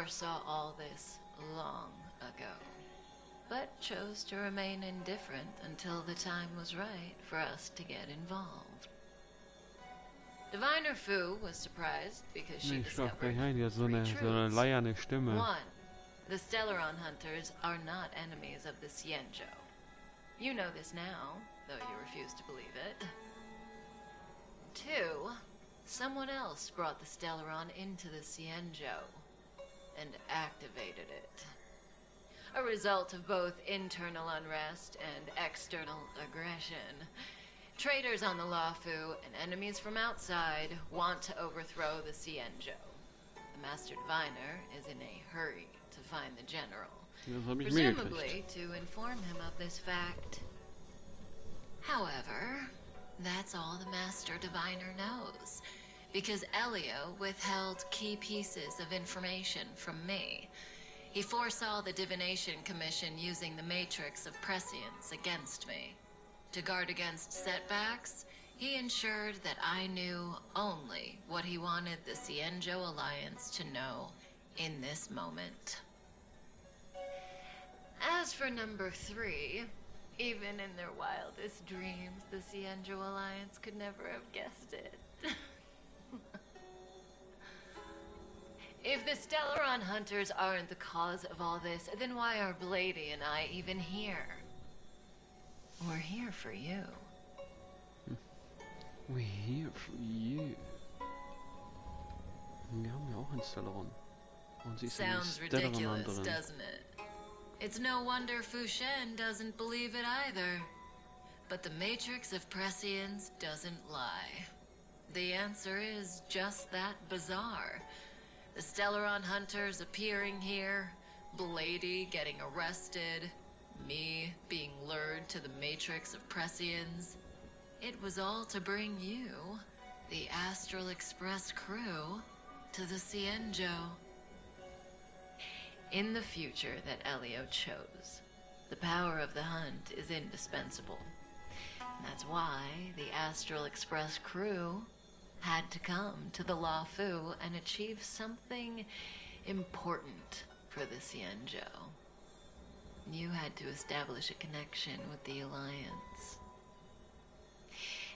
foresaw all this long ago, but chose to remain indifferent until the time was right for us to get involved. Diviner Fu was surprised because she Ich schlaf gleich discovered ein, die hat so three eine truths. leierne Stimme. 1. The Stellaron hunters are not enemies of the Xianzhou. You know this now, though you refuse to believe it. 2. Someone else brought the Stellaron into the Xianzhou and activated it. A result of both internal unrest and external aggression. Traitors on the Luofu and enemies from outside want to overthrow the Xianzhou. The Master Diviner is in a hurry to find the general, Das hab ich presumably mitgekriegt. to inform him of this fact. However, that's all the Master Diviner knows, because Elio withheld key pieces of information from me. He foresaw the Divination Commission using the matrix of prescience against me. To guard against setbacks, he ensured that I knew only what he wanted the Xianzhou Alliance to know in this moment. As for number 3, even in their wildest dreams, the Xianzhou Alliance could never have guessed it. If the Stellaron hunters aren't the cause of all this, then why are Blady and I even here? We're here for you. We're here for you. Wir haben ja auch einen Stellaron. Und sie ist eine Sounds ridiculous, Stellaron-Hunterin. doesn't it? It's no wonder Fu Shen doesn't believe it either. But the matrix of prescience doesn't lie. The answer is just that bizarre. The Stellaron hunters appearing here, Blady getting arrested, me being lured to the matrix of prescience. It was all to bring you, the Astral Express crew, to the Xianzhou. In the future that Elio chose, the power of the hunt is indispensable. And that's why the Astral Express crew had to come to the Luofu and achieve something important for the Xianzhou. You had to establish a connection with the Alliance.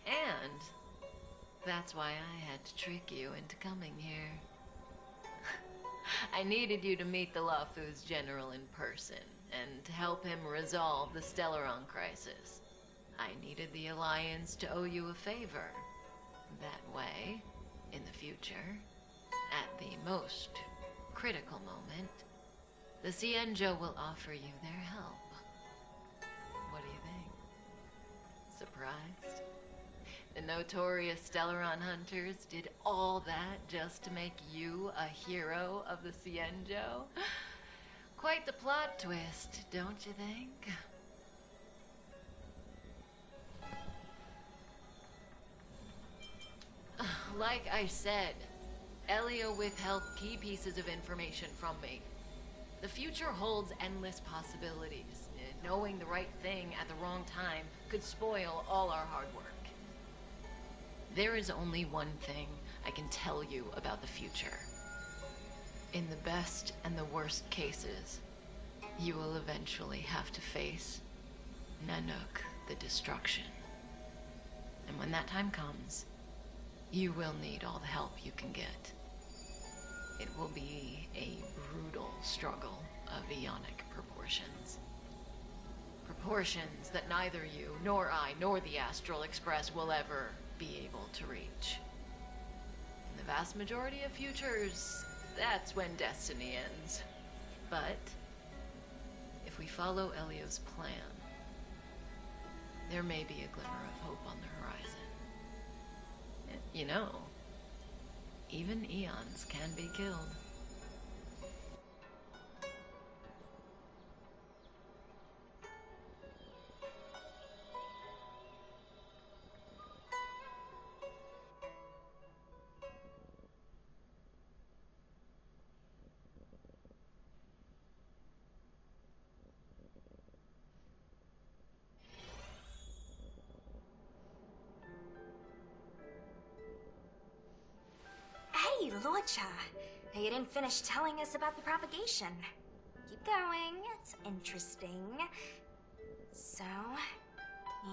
And that's why I had to trick you into coming here. I needed you to meet the Luofu's general in person and to help him resolve the Stellaron crisis. I needed the Alliance to owe you a favor. That way, in the future, at the most critical moment, the Xianzhou will offer you their help. What do you think? Surprised? The notorious Stellaron hunters did all that just to make you a hero of the Xianzhou? Quite the plot twist, don't you think? Like I said, Elio withheld key pieces of information from me. The future holds endless possibilities. Knowing the right thing at the wrong time could spoil all our hard work. There is only one thing I can tell you about the future. In the best and the worst cases, you will eventually have to face Nanook the Destruction. And when that time comes, you will need all the help you can get. It will be a brutal struggle of eonic proportions. Proportions that neither you, nor I, nor the Astral Express will ever be able to reach. In the vast majority of futures, that's when destiny ends. But if we follow Elio's plan, there may be a glimmer of hope on the horizon. You know, even eons can be killed. Hey, Lorcha. You didn't finish telling us about the propagation. Keep going, it's interesting. So,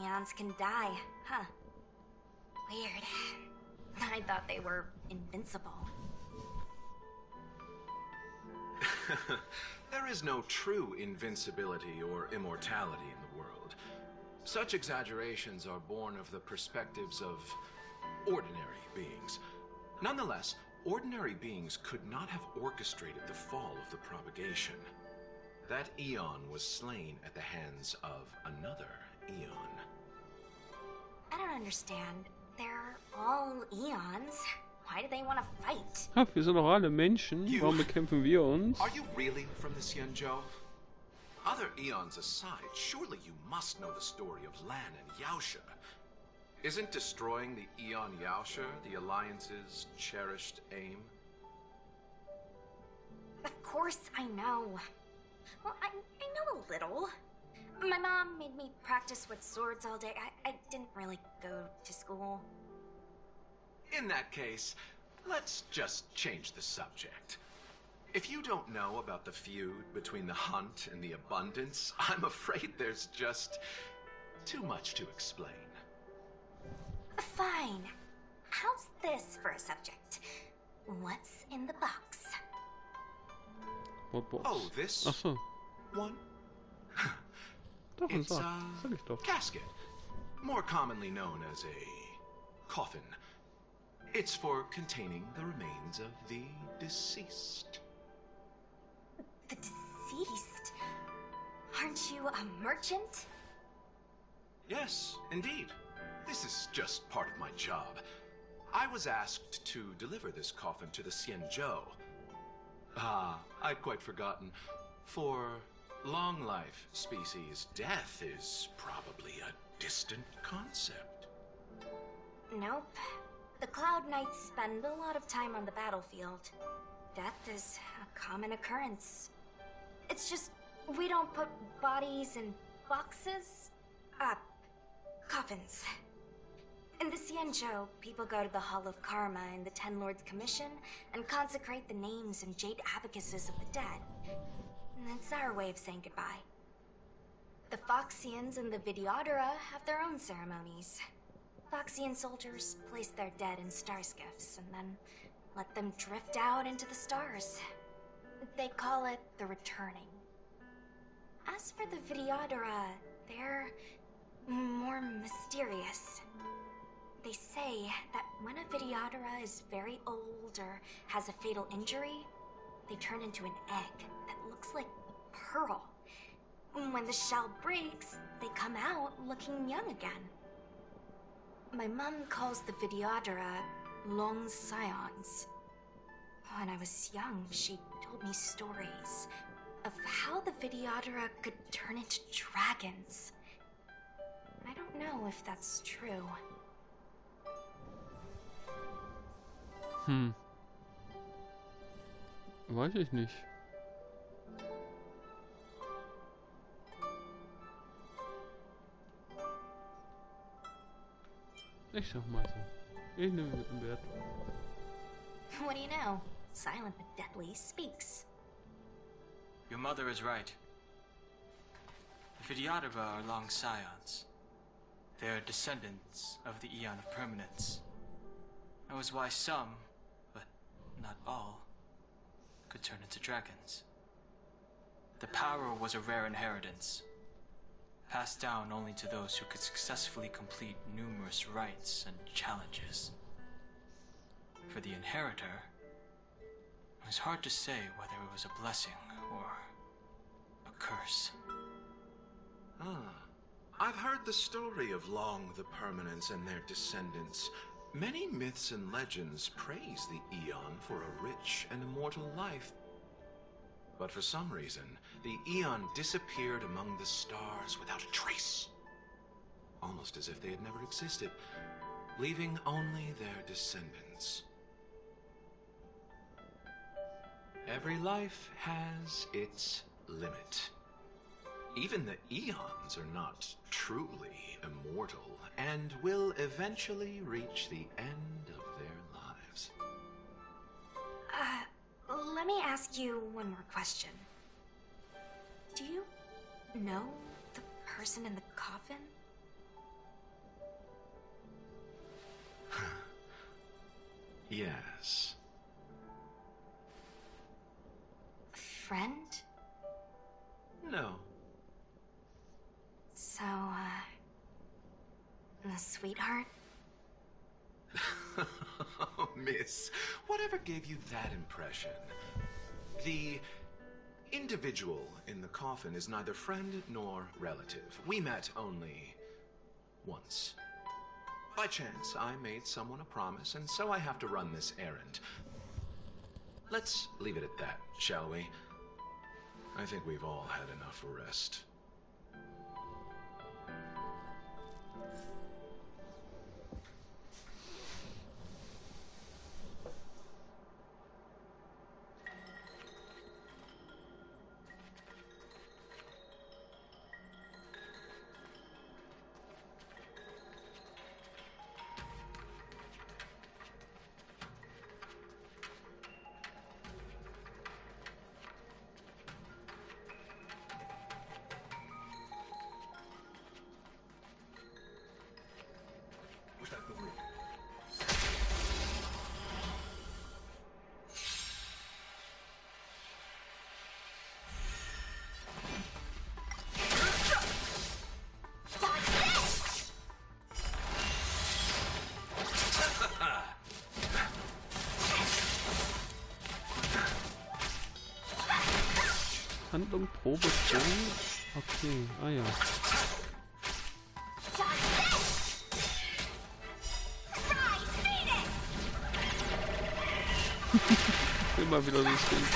eons can die, huh? Weird. I thought they were invincible. There is no true invincibility or immortality in the world. Such exaggerations are born of the perspectives of ordinary beings. Nonetheless, ordinary beings could not have orchestrated the fall of the propagation. That eon was slain at the hands of another eon. I don't understand. They're all eons. Why do they want to fight? Ah, wir sind doch alle Menschen. Warum bekämpfen wir uns? Are you really from the Xianzhou? Other eons aside, surely you must know the story of Lan and Yaoshe. Isn't destroying the Eon Yaoshe the Alliance's cherished aim? Of course I know. Well, I know a little. My mom made me practice with swords all day. I didn't really go to school. In that case, let's just change the subject. If you don't know about the feud between the Hunt and the Abundance, I'm afraid there's just too much to explain. Fine. How's this for a subject? What's in the box? What box? Oh, this Ach so. one? Doch, It's sag. a Sag ich doch. casket, more commonly known as a coffin. It's for containing the remains of the deceased. The deceased? Aren't you a merchant? Yes, indeed. This is just part of my job. I was asked to deliver this coffin to the Xianzhou. Ah, I'd quite forgotten. For long life species, death is probably a distant concept. Nope. The Cloud Knights spend a lot of time on the battlefield. Death is a common occurrence. It's just we don't put bodies in boxes. Coffins. In the Xianzhou, people go to the Hall of Karma in the Ten Lords Commission and consecrate the names and jade abacuses of the dead. And it's our way of saying goodbye. The Foxians and the Videodora have their own ceremonies. Foxian soldiers place their dead in star skiffs and then let them drift out into the stars. They call it the returning. As for the Videodora, they're more mysterious. They say that when a Videodora is very old or has a fatal injury, they turn into an egg that looks like a pearl. When the shell breaks, they come out looking young again. My mom calls the Videodora long scions. When I was young, she told me stories of how the Videodora could turn into dragons. I don't know if that's true. Weiß ich nicht. Ich sag mal so. Ich nehme mit dem Wert. What do you know? Silent but deadly speaks. Your mother is right. The Videodora are long scions. They are descendants of the Eon of Permanence. That was why some, but not all, could turn into dragons. The power was a rare inheritance, passed down only to those who could successfully complete numerous rites and challenges. For the inheritor, it was hard to say whether it was a blessing or a curse. I've heard the story of Long the Permanence and their descendants. Many myths and legends praise the Eon for a rich and immortal life. But for some reason, the Eon disappeared among the stars without a trace. Almost as if they had never existed, leaving only their descendants. Every life has its limit. Even the Eons are not truly immortal and will eventually reach the end of their lives. Let me ask you one more question. Do you know the person in the coffin? Yes. Friend? No. So, a sweetheart? Miss, whatever gave you that impression? The individual in the coffin is neither friend nor relative. We met only once. By chance, I made someone a promise, and so I have to run this errand. Let's leave it at that, shall we? I think we've all had enough rest. Handlung, Probe, Sprung. Okay, ah ja. Immer wieder so stehen.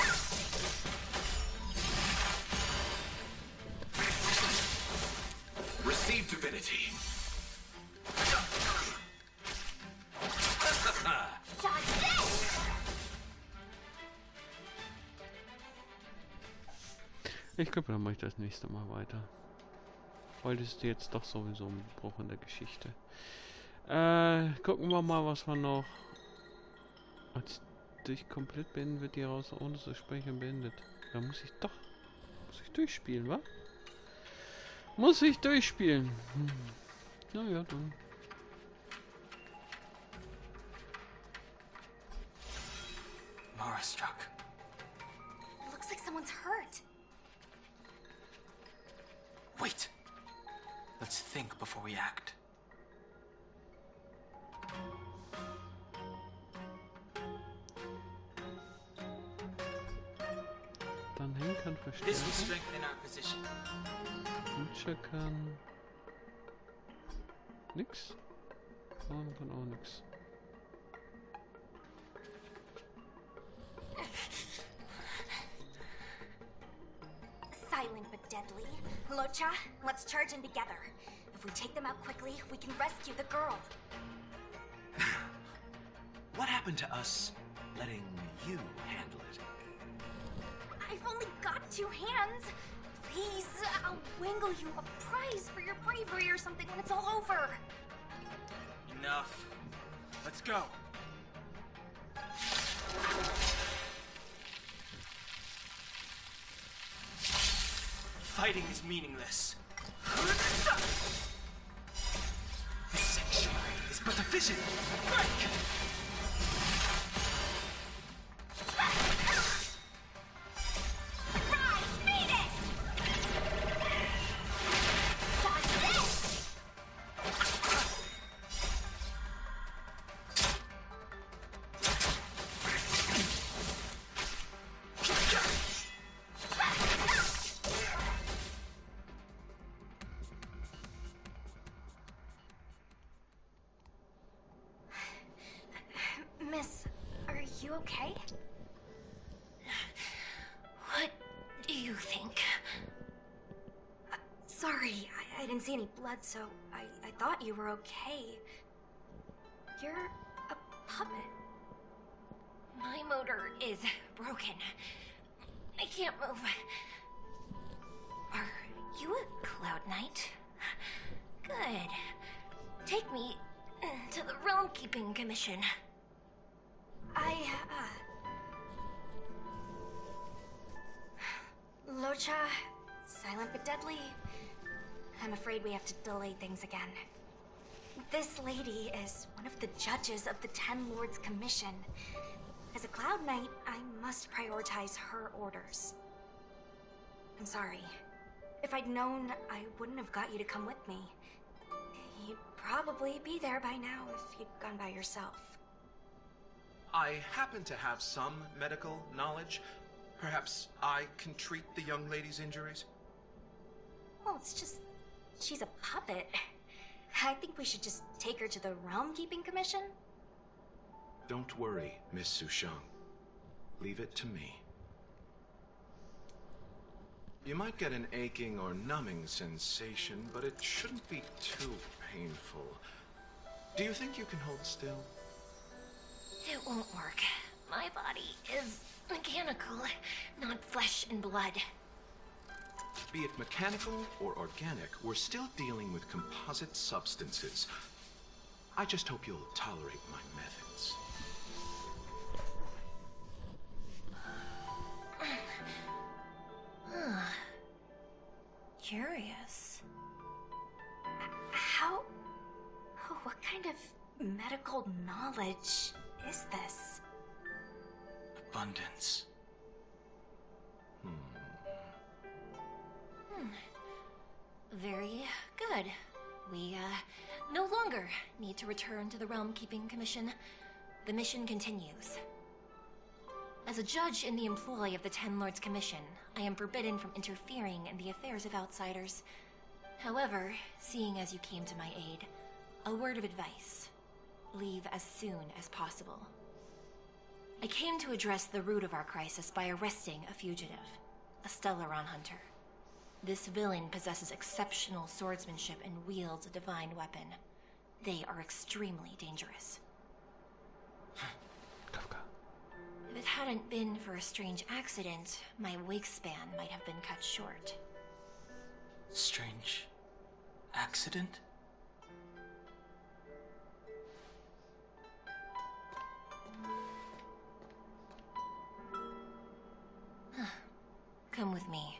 Receive divinity. Ich glaube, dann mache ich das nächste Mal weiter. Heute ist jetzt doch sowieso ein Bruch in der Geschichte. Gucken wir mal, was wir noch. Als durch komplett beenden wird die raus, ohne zu sprechen beendet. Da muss ich doch. Muss ich durchspielen, wa? Muss ich durchspielen. Naja, dann. Mara struck. Looks like someone's hurt. Wait. Let's think before we act. Dann Henk kann This will verstärken. strengthen our position. Lutscher kann. Nix. Fahren kann auch nix. Silent but deadly. Locha, let's charge in together. If we take them out quickly, we can rescue the girl. What happened to us letting you handle it? I've only got 2 hands. Please, I'll wangle you a prize for your bravery or something when it's all over. Enough. Let's go. Fighting is meaningless. This section is but a vision. Break! Miss, are you okay? What do you think? Sorry, I didn't see any blood, so I thought you were okay. You're a puppet. My motor is broken. I can't move. Are you a Cloud Knight? Good. Take me to the Realm Keeping Commission. Miho-cha, silent but deadly. I'm afraid we have to delay things again. This lady is one of the judges of the Ten Lords Commission. As a Cloud Knight, I must prioritize her orders. I'm sorry. If I'd known, I wouldn't have got you to come with me. You'd probably be there by now if you'd gone by yourself. I happen to have some medical knowledge. Perhaps I can treat the young lady's injuries? Well, it's just... she's a puppet. I think we should just take her to the Realm Keeping Commission. Don't worry, Miss Sushang. Leave it to me. You might get an aching or numbing sensation, but it shouldn't be too painful. Do you think you can hold still? It won't work. My body is mechanical, not flesh and blood. Be it mechanical or organic, we're still dealing with composite substances. I just hope you'll tolerate my methods. Curious. What kind of medical knowledge is this? Abundance. Very good. We, no longer need to return to the Realm Keeping Commission. The mission continues. As a judge in the employ of the Ten Lords Commission, I am forbidden from interfering in the affairs of outsiders. However, seeing as you came to my aid, a word of advice. Leave as soon as possible. I came to address the root of our crisis by arresting a fugitive, a Stellaron hunter. This villain possesses exceptional swordsmanship and wields a divine weapon. They are extremely dangerous. If it hadn't been for a strange accident, my wingspan might have been cut short. Strange accident? Come with me.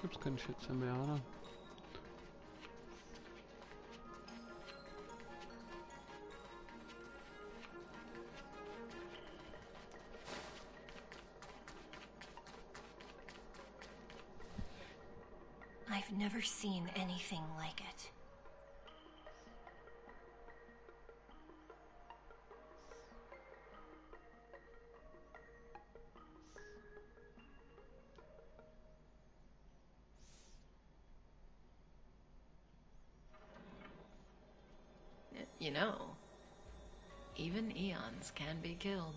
Gibt's keine Schätze mehr, oder? I've never seen anything like it. You know, even eons can be killed.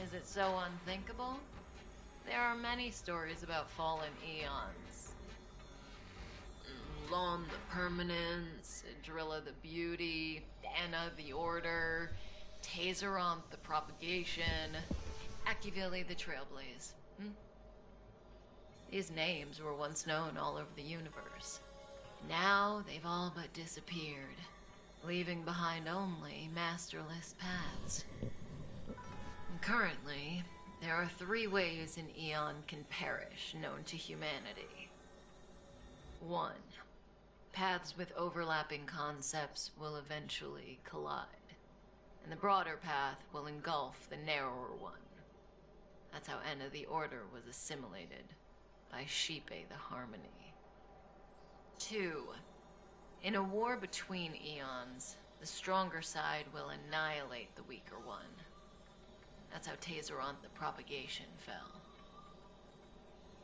Is it so unthinkable? There are many stories about fallen eons. Lon the Permanence, Drilla the Beauty, Anna the Order, Tazeronth the Propagation, Akivili the Trailblaze. These names were once known all over the universe. Now they've all but disappeared, leaving behind only masterless paths. And currently, there are 3 ways an eon can perish known to humanity. 1. Paths with overlapping concepts will eventually collide, and the broader path will engulf the narrower one. That's how Anna the Order was assimilated by Shipe the Harmony. 2. In a war between eons, the stronger side will annihilate the weaker one. That's how Tazeronth the Propagation fell.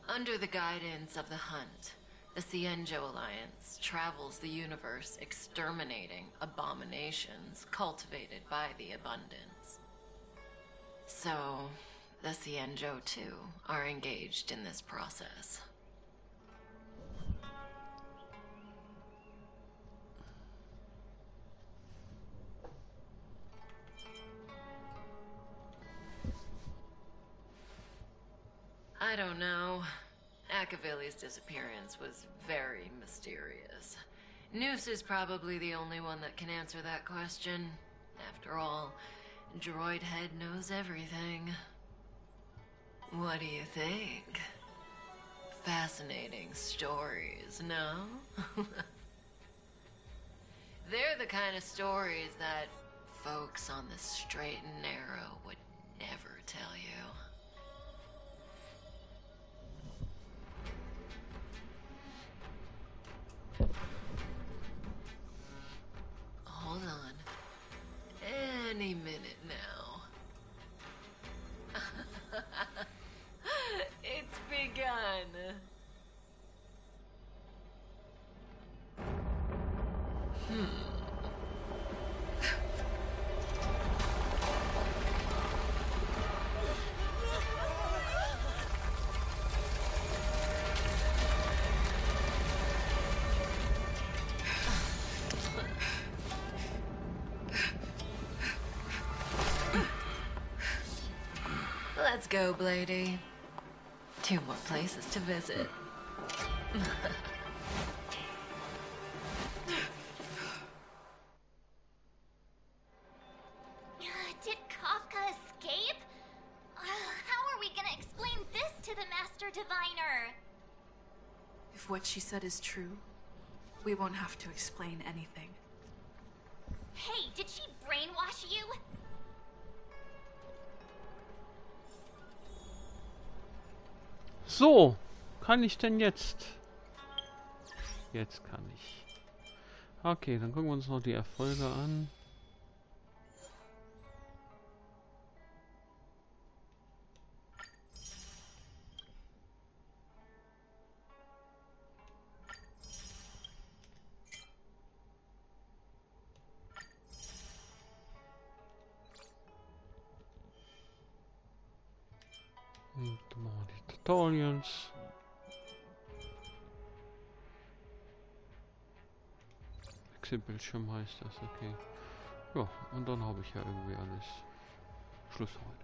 Under the guidance of the Hunt, the Xianzhou Alliance travels the universe exterminating abominations cultivated by the Abundance. So, the Xianzhou too are engaged in this process. I don't know. Akavili's disappearance was very mysterious. Noose is probably the only one that can answer that question. After all, Droid Head knows everything. What do you think? Fascinating stories, no? They're the kind of stories that folks on the straight and narrow would never tell you. Hold on. Any minute now. It's begun. Let's go, Blady. 2 more places to visit. Did Kafka escape? How are we gonna explain this to the Master Diviner? If what she said is true, we won't have to explain anything. Hey, did she brainwash you? So, kann ich denn jetzt? Jetzt kann ich. Okay, dann gucken wir uns noch die Erfolge an. Und dann machen wir die Tutorials. Wechselbildschirm heißt das, okay. Ja, und dann habe ich ja irgendwie alles. Schluss heute.